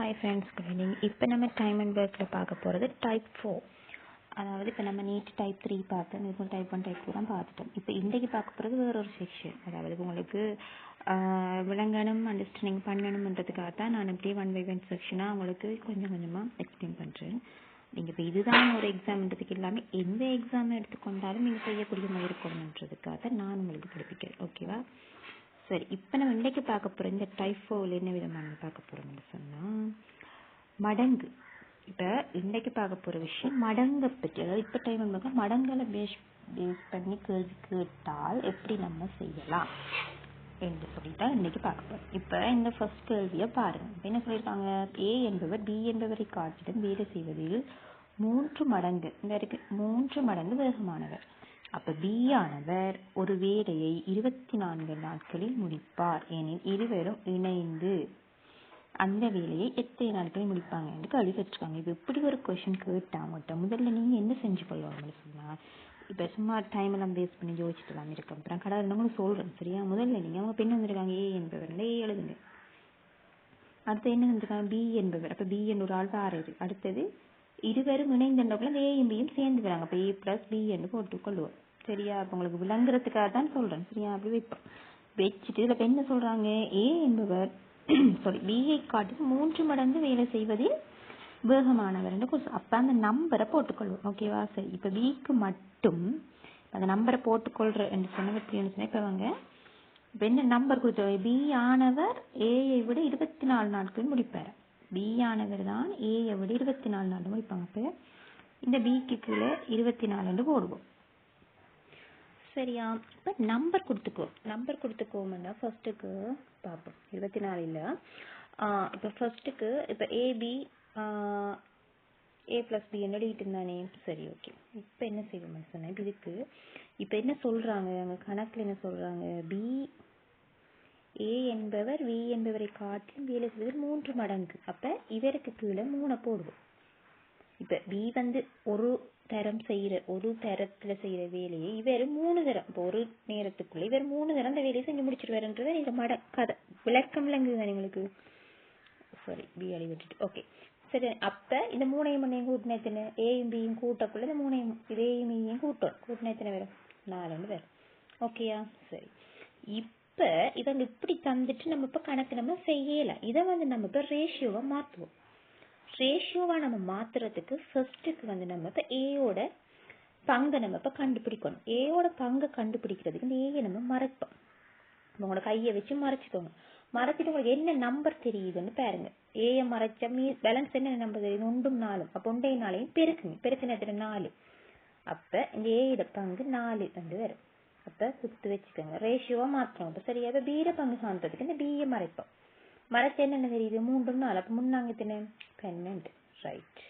Hi friends, good evening. இப்போ நம்ம time and ஒர்க்கில் பார்க்க போகிறது டைப் 4. அதாவது இப்போ நம்ம நீட் டைப் 3 பார்த்தோம், இப்போ டைப் 1 டைப் 2 தான் பார்த்துட்டோம். இப்போ இன்றைக்கு பார்க்க போகிறது வேறொரு செக்ஷன். அதாவது உங்களுக்கு விளங்கணும், அண்டர்ஸ்டாண்டிங் பண்ணணுன்றதுக்காக தான் நான் இப்படியே 1 by 1 செக்ஷனாக உங்களுக்கு கொஞ்சம் கொஞ்சமாக எக்ஸ்பிளைன் பண்ணுறேன். நீங்கள் இப்போ இதுதான் ஒரு எக்ஸாம்ன்றதுக்கு இல்லாமல் எந்த எக்ஸாம் எடுத்துக்கொண்டாலும் நீங்கள் செய்யக்கூடிய மாதிரி இருக்கணுன்றதுக்காக நான் உங்களுக்கு படிப்பிக்கிறேன். ஓகேவா? சரி, இப்போ நம்ம இன்றைக்கு பார்க்க போகிறோம் இந்த டைப் 4 என்ன விதமான பார்க்க போகிறோம்னு சொன்னால் மடங்கு. இப்போ இன்றைக்கு பார்க்க போகிற விஷயம் மடங்கை பற்றி. அதாவது இப்போ டைம் பார்க்க மடங்களை பேஸ் பண்ணி கேள்வி கேட்டால் எப்படி நம்ம செய்யலாம் என்று சொல்லிட்டு இன்றைக்கி பார்க்க போகிறோம். இப்போ இந்த ஃபர்ஸ்ட் கேள்வியை பாருங்கள். இப்போ என்ன சொல்லியிருக்காங்க, ஏ என்பவர் பி என்பவரை காட்டிலும் வேலை செய்வதில் 3 மடங்கு இந்த 3 மடங்கு வேகமானவர். அப்ப பி ஆனவர் ஒரு வேலையை 24 நாட்களில் முடிப்பார் எனில் இருவரும் இணைந்து அந்த வேலையை எத்தனை நாட்களில் முடிப்பாங்க என்று கேள்வி கேட்டிருக்காங்க. இப்போ இப்படி ஒரு கொஸ்டின் கேட்டாங்க, முதல்ல நீங்க என்ன செஞ்சு கொள்வாங்கன்னு சொன்னா, இப்ப சும்மா டைம் எல்லாம் வேஸ்ட் பண்ணி யோசிச்சுட்டு எல்லாம் இருக்க அப்புறம் கடை இருந்தவங்களும் சொல்றேன். சரியா? முதல்ல நீங்க அவங்க பெண் வந்திருக்காங்க ஏ என்பவர் ஏ எழுதுங்க. அடுத்து என்ன வந்திருக்காங்க பி என்பவர். அப்ப பி என்ற ஒரு ஆள் ஆறாரு. அடுத்தது இருவரும் இணைந்துள்ள ஏயும் பியும் சேர்ந்து வராங்க. அப்ப ஏ பிளஸ் பி என்று போட்டுக்கொள்வோம். சரியா? அப்ப உங்களுக்கு விளங்குறதுக்காக தான் சொல்றேன். சரியா? அப்படி வைப்போம். வச்சுட்டு இதுல என்ன சொல்றாங்க, ஏ என்பவர் பியை காட்டி 3 மடங்கு வேலை செய்வதில் வேகமானவர். அப்ப அந்த நம்பரை போட்டுக்கொள்வோம். ஓகேவா? சரி, இப்ப பிக்கு மட்டும் அந்த நம்பரை போட்டுக்கொள்ற என்று சொன்ன இப்ப அவங்க என்ன நம்பர் கொடுத்த பி ஆனவர் ஏயை விட 24 நாட்கள் முடிப்பாரு. பி ஆனவர் தான் ஏயை விட 24 நாள் முடிப்பாங்க. அப்ப இந்த பிக்கு கீழே 24 போடுவோம். சரியா? இப்ப நம்பர் கொடுத்துக்கோம்னா ஃபர்ஸ்ட்டுக்கு பார்ப்போம். 24 இல்ல. இப்ப ஃபர்ஸ்ட்டுக்கு இப்ப ஏபி ஏ பிளஸ் பி எழுதிட்டு இருந்தானே. சரி, ஓகே. இப்ப என்ன செய்வோம்னு சொன்னேன், இதுக்கு இப்ப என்ன சொல்றாங்க, அங்க கணக்குல என்ன சொல்றாங்க, பி ஏ என்பவர் வி என்பவரை காட்டிலும் வேலை செய்வதில் 3 மடங்கு. அப்ப இவருக்கு கீழே 3 போடுவோம். இப்ப பி ஒரு தரத்துல செய்யற வேலையை இவர் 3 தரம், இப்போ ஒரு நேரத்துக்குள்ள இவர் 3 தரம் அந்த வேலையை செஞ்சு முடிச்சிருவாருன்றத இந்த கதை விளக்கம் விளங்குது உங்களுக்கு. சாரி, பி அடி விட்டுட்டு. ஓகே, சரி. அப்ப இந்த 3 கூட்டின எத்தனை, ஏயும் பியும் கூட்டக்குள்ள இந்த 3 ஏயும் பியும் கூட்டின எத்தனை வரும், 4 வரும். ஓகேயா? சரி, இப்ப இவங்க இப்படி தந்துட்டு நம்ம இப்ப கணக்கு நம்ம செய்யல. இதை நம்ம இப்ப ரேஷியோவா மாத்துவோம். ரேஷியோவா நம்ம மாத்துறதுக்கு ஃபர்ஸ்ட்டுக்கு நம்ம இப்ப ஏயோட பங்கை நம்ம இப்ப கண்டுபிடிக்கணும். ஏயோட பங்கை கண்டுபிடிக்கிறதுக்கு இந்த ஏயை நம்ம மறைப்போம். உங்களோட கையை வச்சு மறைச்சிக்கோங்க. மறைச்சிட்டு உங்களுக்கு என்ன நம்பர் தெரியுதுன்னு பாருங்க. ஏயை மறைச்சா பேலன்ஸ் என்ன நம்பர் தெரியுது, 1 4. அப்ப 1 4 பெருக்குங்க 4. அப்ப இந்த ஏயோட பங்கு 4 வரும். அப்ப சுத்து வச்சுக்கோங்க, ரேஷியோவா மாற்றணும். அப்ப சரியா? இப்ப பீர பங்கு காண்றதுக்கு இந்த பியை மறைப்போம். மறைச்சு என்ன தெரியுது, 3 4. அப்ப முன்னாங்க எத்தனை, 12. ரைட்.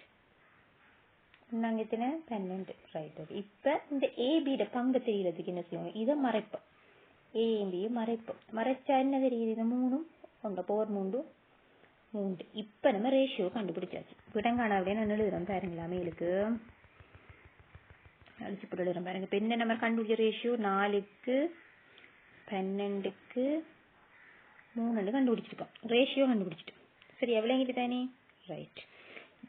முன்னாங்க எத்தனை, 12. ரைட். இப்ப இந்த ஏபியோட பங்கு தெரியறதுக்கு என்ன செய்வாங்க, இதை மறைப்போம். ஏபியை மறைப்போம். மறைச்சா என்ன தெரியுது, இந்த 3 1 போர் 3 3. இப்ப நம்ம ரேஷியோ கண்டுபிடிச்சாச்சு. விடங்கான அப்படின்னு நான் எழுதுறேன் பாருங்களா, மேலுக்கு அழிச்சு போட்டு எழுதுறேன் பாருங்க. இப்ப என்ன நம்ம கண்டுபிடிச்ச ரேஷியோ 4க்கு 12க்கு 3 கண்டுபிடிச்சிருக்கோம். ரேஷியோ கண்டுபிடிச்சிட்டு. சரி, எவ்வளவு தானே? ரைட்.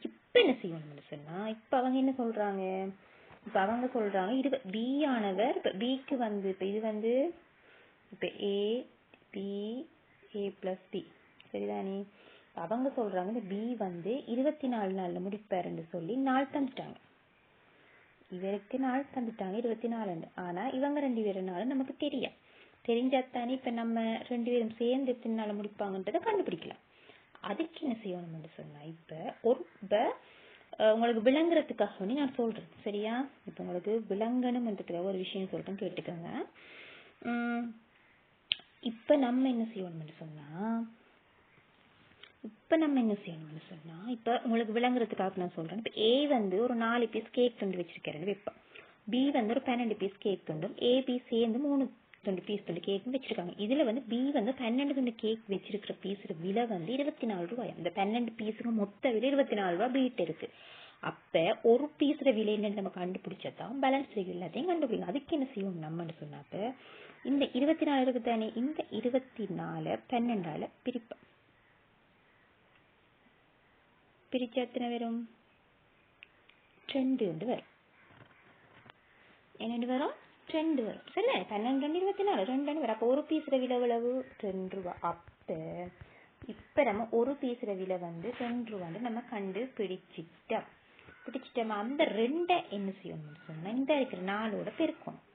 இப்ப என்ன செய்யணும்னு சொன்னா, இப்ப அவங்க என்ன சொல்றாங்க, பி ஆனவர் இப்ப பிக்கு இப்ப இது இப்ப ஏ பி ஏ பிளஸ் பி. சரிதானே? அவங்க சொல்றாங்க இந்த பி 24 நாள்ல முடிப்பாருன்னு சொல்லி நாள் தந்துட்டாங்க. இவருக்கு நாள் தந்துட்டாங்க 24. ஆனா இவங்க 2 பேரும் நாள் நமக்கு தெரிஞ்சாத்தானே இப்ப நம்ம 2 பேரும் சேர்ந்து எத்தனை நாள் முடிப்பாங்கன்றதை கண்டுபிடிக்கலாம். அதுக்கு என்ன செய்யணும்னு சொன்னா, இப்ப உங்களுக்கு விளங்குறதுக்காக நான் சொல்றேன். சரியா? இப்ப உங்களுக்கு விளங்கணும்ன்றதுக்காக ஒரு விஷயம் சொல்றேன், கேட்டுக்கோங்க. இப்ப நம்ம என்ன செய்யணும்னு சொன்னா, இப்ப உங்களுக்கு விளங்குறதுக்காக நான் சொல்றேன். இப்ப ஏ ஒரு 4 பீஸ் கேக் துண்டு வச்சிருக்கேன் வைப்பேன். பி ஒரு 12 பீஸ் கேக் துண்டும் ஏபி சேர்ந்து 3 துண்டு பீஸ் துண்டு கேக் வச்சிருக்காங்க. இதுல பி 12 துண்டு கேக் வச்சிருக்கிற பீஸோட விலை 24 ரூபாய். இந்த 12 பீஸுக்கு மொத்த விலை 24 ரூபாய் பீட் இருக்கு. அப்ப ஒரு பீஸோட விலை என்ன நம்ம கண்டுபிடிச்சதான் பேலன்ஸ் எல்லாத்தையும் கண்டுபிடிக்கும். அதுக்கு என்ன செய்வோம் நம்மன்னு சொன்னாக்க, இந்த 24 இருக்கு தானே, இந்த 24 12ஆல பிரிப்போம். பிரிச்சா எத்தனை வரும்? 2 வரும். என்ன வரும்? 2 வரும். சரி, 12 2 24 2 வரும். அப்போ ஒரு பீஸோட விலை எவ்வளவு? 2 ரூபா. அப்போ இப்போ நம்ம ஒரு பீஸோட விலை வந்து 2 ரூபான்னு நம்ம பிடிச்சிட்டோம். அந்த 2 என்ன செய்யணும்னு சொன்னா இந்த இருக்கிற 4ஓட பெருக்கணும்.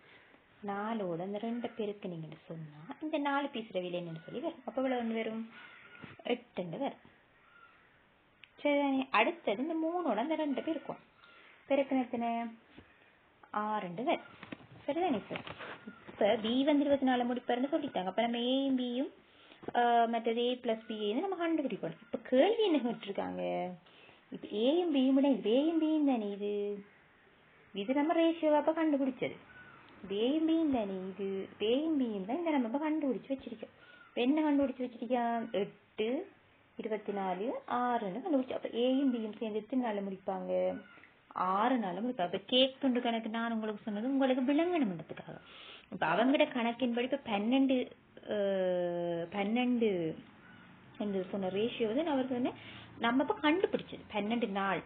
4ஓட அந்த 2 பெருக்குனீங்கன்னு சொன்னா இந்த 4 பீஸோட விலை என்னன்னு சொல்லி வரும். அப்போ இவ்வளவு வரும்? 8 வரும். சரி, அடுத்தது இந்த 3ஓட அந்த 2 பெருக்கும். பெருக்குன எத்தனை? 6 வரும். சரிதானே சார்? இப்போ பி வந்து 24 முடிப்பாருன்னு சொல்லிட்டாங்க. அப்போ நம்ம ஏயும் பியும் மற்றது A + B நம்ம கண்டுபிடிக்கணும். இப்போ கேள்வி என்ன கேட்டிருக்காங்க? இப்போ ஏயும் பியும் ஏயும் பியும் தானே இது நம்ம ரேஷியோவை அப்போ கண்டுபிடிச்சது. ஏயும் பியும் தானே ஏயும் பியும் தான் இந்த நம்ம இப்போ கண்டுபிடிச்சு வச்சிருக்கோம். இப்போ என்ன கண்டுபிடிச்சு வச்சிருக்கோம்? 8 24 6ன்னு கண்டுபிடிச்சோம். அப்போ ஏயும் பியும் சேர்ந்து எத்தனை நாள் முடிப்பாங்க? 6 நாள் முடிப்பாங்க. இப்போ கேக் துண்டு கணக்கு நான் உங்களுக்கு சொன்னது உங்களுக்கு விளங்கணும்ன்றதுக்காக. இப்போ அவங்களோட கணக்கின்படி இப்போ 12 என்று சொன்ன ரேஷியோ வந்து அவர் சொன்னேன் நம்ம இப்போ கண்டுபிடிச்சது. 12 நாள்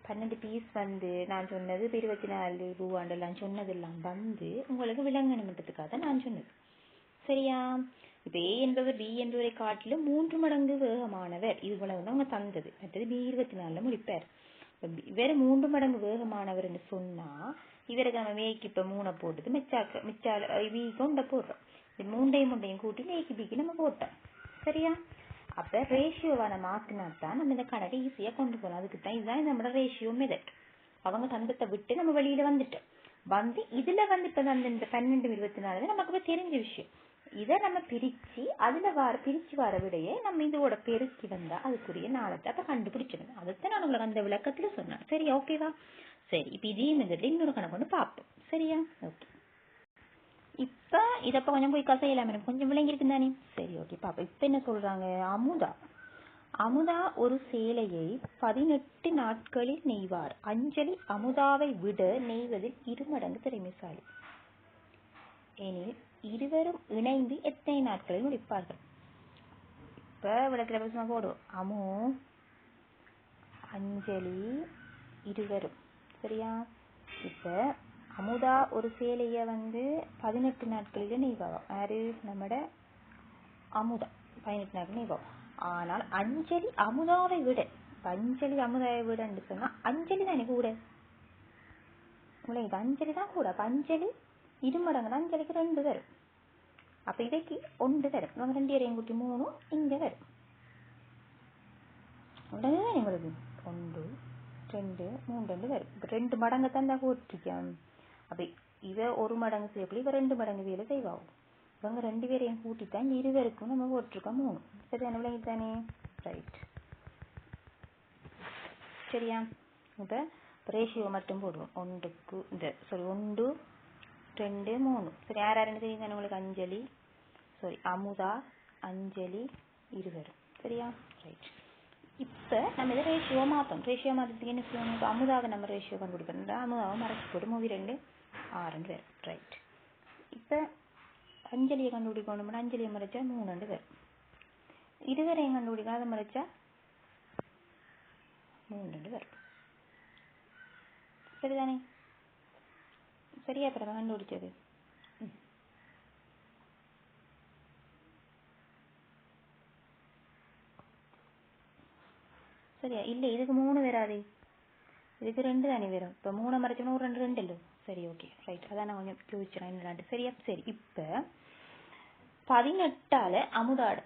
12 பீஸ் வந்து நான் சொன்னது 24 ரூபாண்டெல்லாம் சொன்னதெல்லாம் வந்து உங்களுக்கு விளங்கணுன்றதுக்காக தான் நான் சொன்னது. சரியா? இப்போ A என்பவர் B என்பவரை காட்டிலும் 3 மடங்கு வேகமானவர். இது போல வந்து அவங்க தந்தது. மற்றது B 24 முடிப்பார். இவர் 3 மடங்கு வேகமானவர் என்று சொன்னா இவருக்கு நம்ம மேய்க்கு இப்போ 3 போட்டது மிச்சால வீக்கு உண்டை போடுறோம். இது 3ஐயும் கூட்டி மேய்க்கு பிக்கு நம்ம போட்டோம். சரியா? அப்போ ரேஷியோவான மாற்றினாத்தான் நம்ம இந்த கணக்கை ஈஸியாக கொண்டு போகலாம். அதுக்கு தான் இதுதான் நம்மளோட ரேஷியோ மெத்தட். அவங்க தந்தத்தை விட்டு நம்ம வெளியில வந்துட்டோம். இதுல வந்து இப்போ அந்த இந்த 12 24 நமக்கு இப்போ தெரிஞ்ச விஷயம். இதை நம்ம பிரிச்சு வர விடையே நம்ம இதோட பெருக்கி வந்தா அதுக்குரிய நாளத்தை அப்ப கண்டுபிடிச்சிடணும். அதைத்தான் நான் உங்களுக்கு அந்த விளக்கத்துல சொன்னேன். சரி, ஓகேவா? சரி, இப்ப இதே மெத்தட்ல இன்னொரு கணக்கு ஒன்று பார்ப்போம். சரியா? ஓகே. இப்ப இதப்ப கொஞ்சம் போய் கசையலாம், எனக்கு கொஞ்சம் விளங்கிருக்கு தானே? சரி, ஓகே பாப்போம். இப்ப என்ன சொல்றாங்க? அமுதா ஒரு சேலையை 18 நாட்களில் நெய்வார். அஞ்சலி அமுதாவை விட நெய்வதில் 2 மடங்கு திறமைசாலி எனில் இருவரும் இணைந்து எத்தனை நாட்களில் முடிப்பார்கள்? இப்ப விளக்கிற பிரச்சனை போடும். அமு, அஞ்சலி இருவரும். சரியா? இப்ப அமுதா ஒரு சேலைய வந்து 18 நாட்களில நெய்வாகும். யாரு? நம்மட அமுதா 18 நாட்கள் நெய்வாகும். ஆனால் அஞ்சலி அமுதாவை விட, அமுதாவை விடன்னு சொன்னா அஞ்சலி தானே கூட. உங்களுக்கு அஞ்சலி தான் கூட. அப்ப அஞ்சலி 2 மடங்கு, அஞ்சலிக்கு 2 வரும். அப்ப இதைக்கு 1 வரும். நம்ம 2 பேரையும் கூட்டி 3 இங்க வரும். உடனே உங்களுக்கு 1 2 3 வரும். 2 மடங்கு தான் போட்டிருக்கோம். அப்ப இவ 1 மடங்கு செய்யப்படி இவ 2 மடங்கு வேலை செய்வாகும். இவங்க 2 பேரையும் கூட்டித்தான் 2 பேருக்கும் நம்ம போட்டிருக்கோம் 3. சரியான விளங்கித்தானே? ரைட். சரியா? இப்ப ரேஷியோ மட்டும் போடுவோம். 1 2 3. சரி, யார் தெரியுது உங்களுக்கு? அஞ்சலி, அமுதா, அஞ்சலி இருவரும். சரியா? ரைட். இப்ப நம்ம இதை ரேஷியோ மாற்றோம். ரேஷியோ மாற்றத்துக்கு என்ன செய்யணும்? இப்போ அமுதாவை நம்ம ரேஷியோ கண்டுபிடிக்கணும். அமுதாவை மறைச்சு போட்டு 2 6 வரும். ரைட். இப்ப அஞ்சலியை கண்டுபிடிக்கணும்னா அஞ்சலியை மறைச்சா 3 வரும். இருவரையும் கண்டுபிடிக்கணும், அதை மறைச்சா 3 வரும். சரிதானே? சரியா? இப்ப நம்ம கண்டுபிடிச்சது சரியா? இல்லை, இதுக்கு 3 வராது, இதுக்கு 2 தானே வரும். இப்போ 3 மறைச்சோம்னா 2 இல்லை. சரி, ஓகே ரைட். அதான் நான் கொஞ்சம் யோசிச்சிடறேன் என்னடாண்டு. சரியா? சரி, இப்போ 18ஆல அமுதாட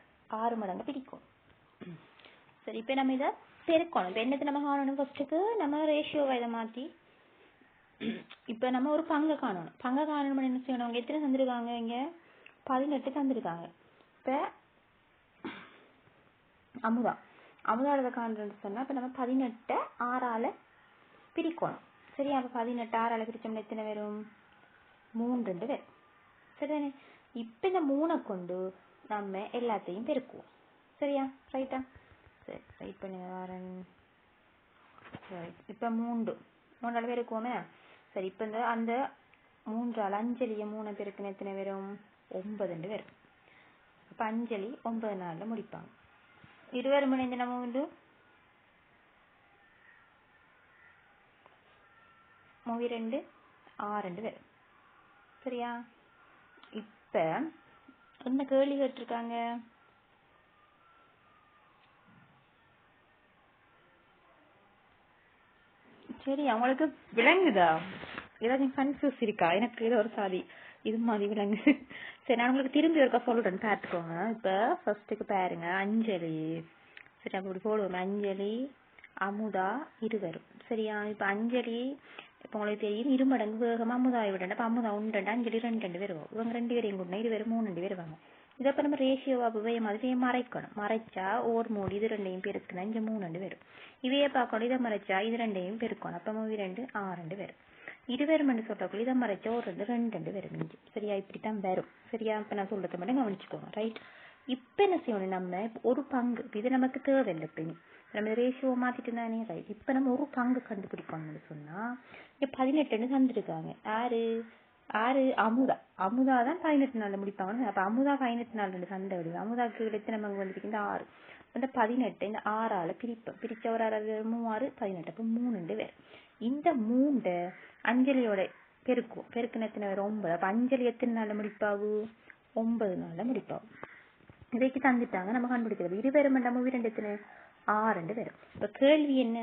6 மடங்கு பிடிக்கும். சரி, இப்போ நம்ம இதை பெருக்கணும். இப்போ என்னத்தை நம்ம காணணும்? ஃபர்ஸ்ட்டுக்கு நம்ம ரேஷியோவை இதை மாற்றி இப்போ நம்ம ஒரு பங்கை காணணும். பங்கை காணணும் என்ன செய்யணும்? அவங்க எத்தனை தந்துருக்காங்க? இங்கே 18 தந்துருக்காங்க. இப்போ அமுதாவோட காண்றன்னு சொன்னா இப்போ நம்ம 18 6ஆல பிரிக்கணும். சரியா? அப்போ 18 6ஆல பிரிச்சோம்னா எத்தனை வரும்? 3 வரும். சரிதானே? இப்போ இந்த 3 கொண்டு நம்ம எல்லாத்தையும் பெருக்குவோம். சரியா? ரைட்டா? சரி, ரைட் பண்ணுங்க வாரன். இப்போ 3ஆல பெருக்குவோமே. சரி, இப்போ இந்த அந்த 3ஆல அஞ்சலியை 3 பெருக்குன்னு எத்தனை வரும்? 9 வரும். இப்போ அஞ்சலி 9 நாளில் முடிப்பாங்க. இருவரும் இணைந்து நம்ம மூவி 2 6 வரும். சரியா? இப்ப என்ன கேள்வி கேட்டிருக்காங்க? சரி, அவங்களுக்கு விளங்குதா? ஏதாச்சும் கன்ஃபியூஸ் இருக்கா? எனக்கு ஏதோ ஒரு சாதி இது மாதிரி விளங்குது. சரி, நான் உங்களுக்கு திரும்பி ஒருக்கா சொல்றேன், பார்த்துக்கோங்க. இப்ப ஃபர்ஸ்ட்டுக்கு பாருங்க, அஞ்சலி. சரி, அப்படி போடுவோம். அஞ்சலி, அமுதா இருவரும். சரியா? இப்ப அஞ்சலி, இப்ப உங்களுக்கு தெரியும் இருமடங்கு வேகமா அமுதாவை விட. அப்ப அமுதா 1 அஞ்சலி 2 வருவோம். இவங்க 2 பேரையும் கூட இருவரும் 3 வருவாங்க. இதப்ப நம்ம ரேஷியோவா இவைய மாதிரி மறைக்கணும். மறைச்சா ஓர் மூடி இது 2 பெருக்குனா இங்க 3 வரும். இவைய பார்க்கணும். இதை மறைச்சா இது 2 பெருக்கணும். அப்ப மூவி 2 6 வரும். இருவரும் சொல்லக்குள்ள இதை மறைச்சா ஒரு 2 வரும் இஞ்சி. சரியா? இப்படித்தான் வரும். சரியா? இப்ப நான் சொல்றதை மட்டும் கவனிச்சுக்கோங்க. ரைட்? இப்ப என்ன செய்யணும்? நம்ம ஒரு பங்கு, இது நமக்கு தேவையில்லை. இப்ப நம்ம ரேஷியோ மாத்திட்டு தானே. ரைட்? இப்ப நம்ம ஒரு பங்கு கண்டுபிடிக்கணும்னு சொன்னா இங்க 18 தந்துருக்காங்க. ஆறு அமுதா. அமுதா தான் 18 நாள்ல முடிப்பாங்க. அப்ப அமுதா 18 நாள் சண்டை விடுது. அமுதாக்கு எத்தனை பங்கு வந்துருக்கு? இந்த 6. இந்த 18 இந்த 6ஆல பிரிப்போம். பிரிச்ச ஒரு 3 18. அப்ப 3 வேறு. இந்த 3 அஞ்சலியோட பெருக்கும். பெருக்குன எத்தனை வரும்? 9. அப்ப அஞ்சலி எத்தனை நாள்ல முடிப்பாவு? 9 நாள்ல முடிப்பாவு. இதைக்கு தந்துட்டாங்க, நம்ம கண்டுபிடிக்கிறது. இருவரும் மூவி 2 எத்தனை? 6 வரும். இப்ப கேள்வி என்ன?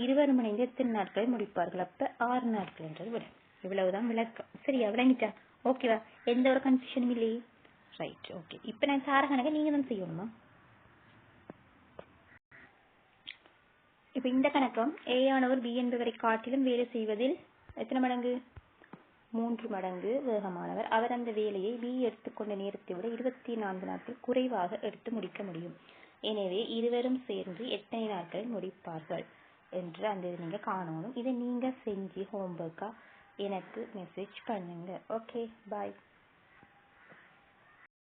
இருவரும் இணைந்து எத்தனை நாட்கள் முடிப்பார்கள்? அப்ப 6 நாட்கள் என்றது வரும். இவ்வளவுதான் விளக்கம். சரியா? விளங்கிட்டா? ஓகேவா? எந்த ஒரு கன்ஃபியூஷனும் இல்லையே? Right, okay. இப்ப நான் சார கணக்கை நீங்க தான் செய்யணுமா? இப்ப இந்த கணக்கம் ஏ ஆனவர் பி என்பவரை காட்டிலும் வேலை செய்வதில் எத்தனை மடங்கு? 3 மடங்கு வேகமானவர். அவர் அந்த வேலையை பி எடுத்துக்கொண்ட நேரத்தை விட 24 நாட்கள் குறைவாக எடுத்து முடிக்க முடியும். எனவே இருவரும் சேர்ந்து எத்தனை நாட்களில் முடிப்பார்கள் என்று அந்த நீங்க காணணும். இதை நீங்க செஞ்சு ஹோம்ஒர்க்கா எனக்கு மெசேஜ் பண்ணுங்க. ஓகே, பாய்.